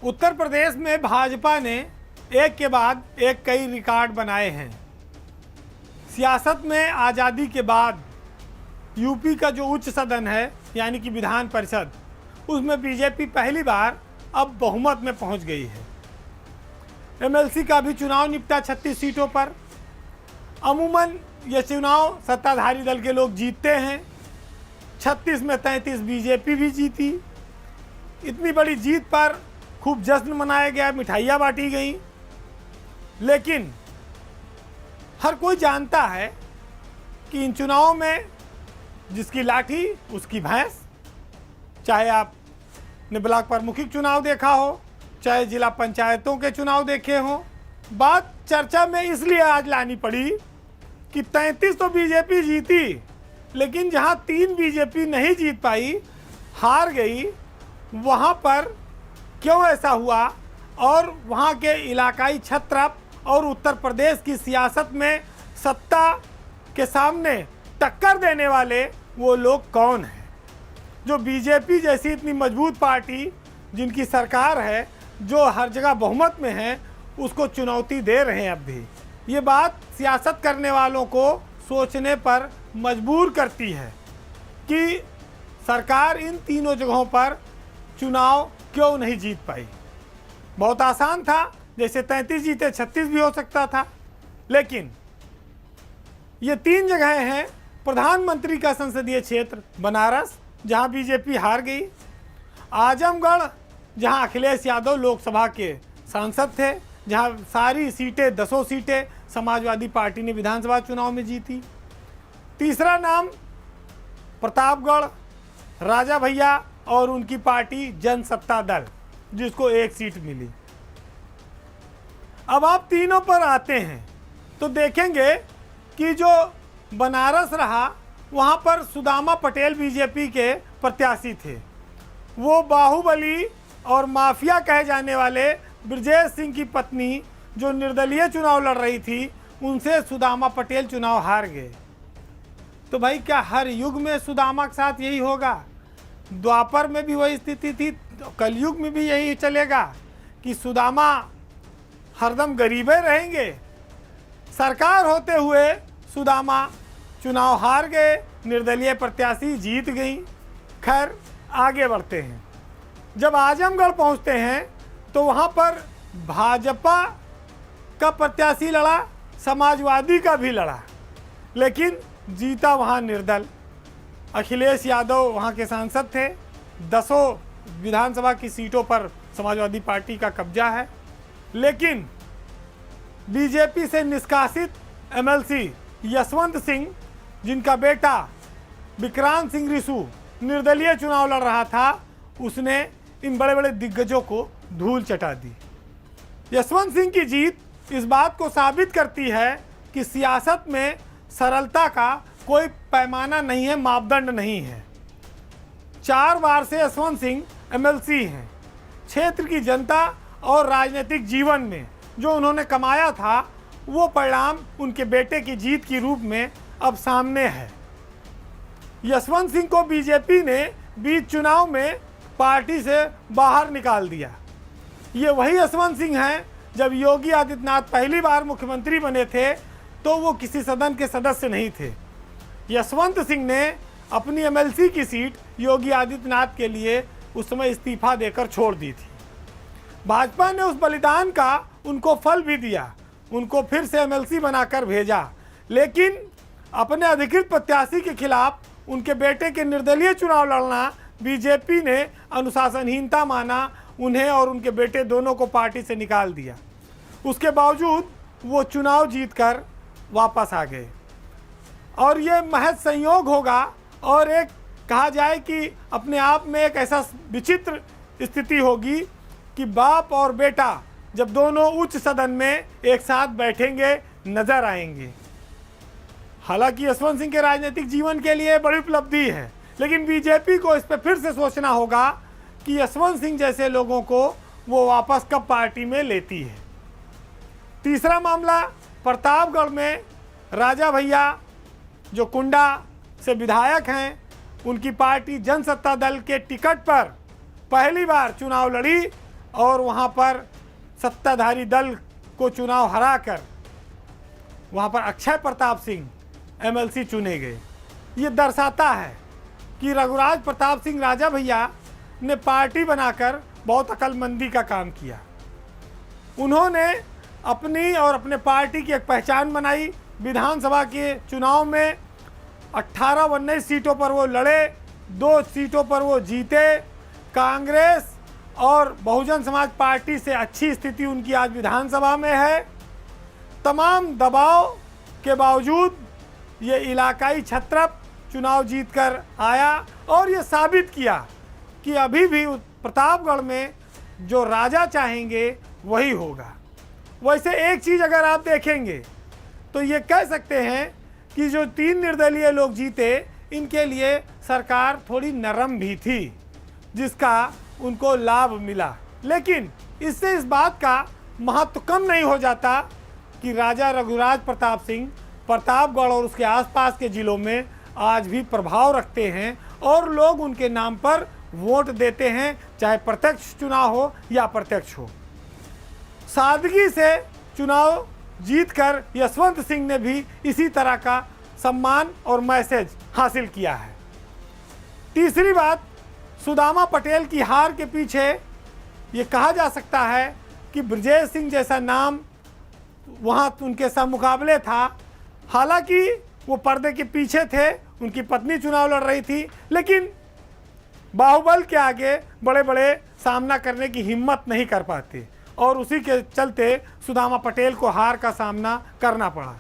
उत्तर प्रदेश में भाजपा ने एक के बाद एक कई रिकॉर्ड बनाए हैं। सियासत में आज़ादी के बाद यूपी का जो उच्च सदन है यानी कि विधान परिषद, उसमें बीजेपी पहली बार अब बहुमत में पहुंच गई है। एमएलसी का भी चुनाव निपटा 36 सीटों पर। अमूमन ये चुनाव सत्ताधारी दल के लोग जीतते हैं। 36 में 33 बीजेपी भी जीती। इतनी बड़ी जीत पर खूब जश्न मनाया गया, मिठाइयाँ बांटी गई। लेकिन हर कोई जानता है कि इन चुनावों में जिसकी लाठी उसकी भैंस। चाहे आपने ब्लॉक प्रमुखी चुनाव देखा हो, चाहे जिला पंचायतों के चुनाव देखे हों, बात चर्चा में इसलिए आज लानी पड़ी कि 33 तो बीजेपी जीती, लेकिन जहां 3 बीजेपी नहीं जीत पाई, हार गई, वहां पर क्यों ऐसा हुआ और वहां के इलाकाई छत्रप और उत्तर प्रदेश की सियासत में सत्ता के सामने टक्कर देने वाले वो लोग कौन हैं जो बीजेपी जैसी इतनी मजबूत पार्टी जिनकी सरकार है, जो हर जगह बहुमत में है, उसको चुनौती दे रहे हैं। अब भी ये बात सियासत करने वालों को सोचने पर मजबूर करती है कि सरकार इन तीनों जगहों पर चुनाव क्यों नहीं जीत पाई। बहुत आसान था, जैसे 33 जीते 36 भी हो सकता था। लेकिन ये 3 जगह हैं। प्रधानमंत्री का संसदीय क्षेत्र बनारस, जहां बीजेपी हार गई। आजमगढ़, जहां अखिलेश यादव लोकसभा के सांसद थे, जहां सारी सीटें 10 सीटें समाजवादी पार्टी ने विधानसभा चुनाव में जीती। तीसरा नाम प्रतापगढ़, राजा भैया और उनकी पार्टी जनसत्ता दल, जिसको 1 सीट मिली। अब आप तीनों पर आते हैं तो देखेंगे कि जो बनारस रहा, वहाँ पर सुदामा पटेल बीजेपी के प्रत्याशी थे। वो बाहुबली और माफिया कहे जाने वाले ब्रजेश सिंह की पत्नी, जो निर्दलीय चुनाव लड़ रही थी, उनसे सुदामा पटेल चुनाव हार गए। तो भाई, क्या हर युग में सुदामा के साथ यही होगा? द्वापर में भी वही स्थिति थी, कलयुग में भी यही चलेगा कि सुदामा हरदम गरीबे रहेंगे? सरकार होते हुए सुदामा चुनाव हार गए, निर्दलीय प्रत्याशी जीत गई। खैर, आगे बढ़ते हैं। जब आजमगढ़ पहुंचते हैं तो वहां पर भाजपा का प्रत्याशी लड़ा, समाजवादी का भी लड़ा, लेकिन जीता वहां निर्दल। अखिलेश यादव वहां के सांसद थे। 10 विधानसभा की सीटों पर समाजवादी पार्टी का कब्जा है। लेकिन बीजेपी से निष्कासित एमएलसी यशवंत सिंह, जिनका बेटा विक्रांत सिंह रिसू निर्दलीय चुनाव लड़ रहा था, उसने इन बड़े बड़े दिग्गजों को धूल चटा दी। यशवंत सिंह की जीत इस बात को साबित करती है कि सियासत में सरलता का कोई पैमाना नहीं है, मापदंड नहीं है। 4 बार से यशवंत सिंह एमएलसी हैं। क्षेत्र की जनता और राजनीतिक जीवन में जो उन्होंने कमाया था, वो परिणाम उनके बेटे की जीत के रूप में अब सामने है। यशवंत सिंह को बीजेपी ने बीच चुनाव में पार्टी से बाहर निकाल दिया। ये वही यशवंत सिंह हैं जब योगी आदित्यनाथ पहली बार मुख्यमंत्री बने थे तो वो किसी सदन के सदस्य नहीं थे। यशवंत सिंह ने अपनी एमएलसी की सीट योगी आदित्यनाथ के लिए उस समय इस्तीफा देकर छोड़ दी थी। भाजपा ने उस बलिदान का उनको फल भी दिया, उनको फिर से एमएलसी बनाकर भेजा। लेकिन अपने अधिकृत प्रत्याशी के खिलाफ उनके बेटे के निर्दलीय चुनाव लड़ना बीजेपी ने अनुशासनहीनता माना। उन्हें और उनके बेटे दोनों को पार्टी से निकाल दिया। उसके बावजूद वो चुनाव जीतकर वापस आ गए। और ये महज संयोग होगा, और एक कहा जाए कि अपने आप में एक ऐसा विचित्र स्थिति होगी कि बाप और बेटा जब दोनों उच्च सदन में एक साथ बैठेंगे नजर आएंगे। हालांकि यशवंत सिंह के राजनीतिक जीवन के लिए बड़ी उपलब्धि है, लेकिन बीजेपी को इस पर फिर से सोचना होगा कि यशवंत सिंह जैसे लोगों को वो वापस कब पार्टी में लेती है। तीसरा मामला प्रतापगढ़ में राजा भैया जो कुंडा से विधायक हैं, उनकी पार्टी जनसत्ता दल के टिकट पर पहली बार चुनाव लड़ी और वहाँ पर सत्ताधारी दल को चुनाव हराकर वहाँ पर अक्षय प्रताप सिंह एमएलसी चुने गए। ये दर्शाता है कि रघुराज प्रताप सिंह राजा भैया ने पार्टी बनाकर बहुत अक्लमंदी का काम किया। उन्होंने अपनी और अपने पार्टी की एक पहचान बनाई। विधानसभा के चुनाव में 18-19 सीटों पर वो लड़े, 2 सीटों पर वो जीते। कांग्रेस और बहुजन समाज पार्टी से अच्छी स्थिति उनकी आज विधानसभा में है। तमाम दबाव के बावजूद ये इलाकाई छत्रप चुनाव जीतकर आया और ये साबित किया कि अभी भी प्रतापगढ़ में जो राजा चाहेंगे वही होगा। वैसे एक चीज़ अगर आप देखेंगे तो ये कह सकते हैं कि जो 3 निर्दलीय लोग जीते, इनके लिए सरकार थोड़ी नरम भी थी, जिसका उनको लाभ मिला। लेकिन इससे इस बात का महत्व कम नहीं हो जाता कि राजा रघुराज प्रताप सिंह प्रतापगढ़ और उसके आसपास के ज़िलों में आज भी प्रभाव रखते हैं और लोग उनके नाम पर वोट देते हैं, चाहे प्रत्यक्ष चुनाव हो या अप्रत्यक्ष हो। सादगी से चुनाव जीतकर यशवंत सिंह ने भी इसी तरह का सम्मान और मैसेज हासिल किया है। तीसरी बात, सुदामा पटेल की हार के पीछे ये कहा जा सकता है कि ब्रजेश सिंह जैसा नाम वहाँ उनके साथ मुकाबले था। हालांकि वो पर्दे के पीछे थे, उनकी पत्नी चुनाव लड़ रही थी, लेकिन बाहुबल के आगे बड़े बड़े सामना करने की हिम्मत नहीं कर पाते और उसी के चलते सुदामा पटेल को हार का सामना करना पड़ा।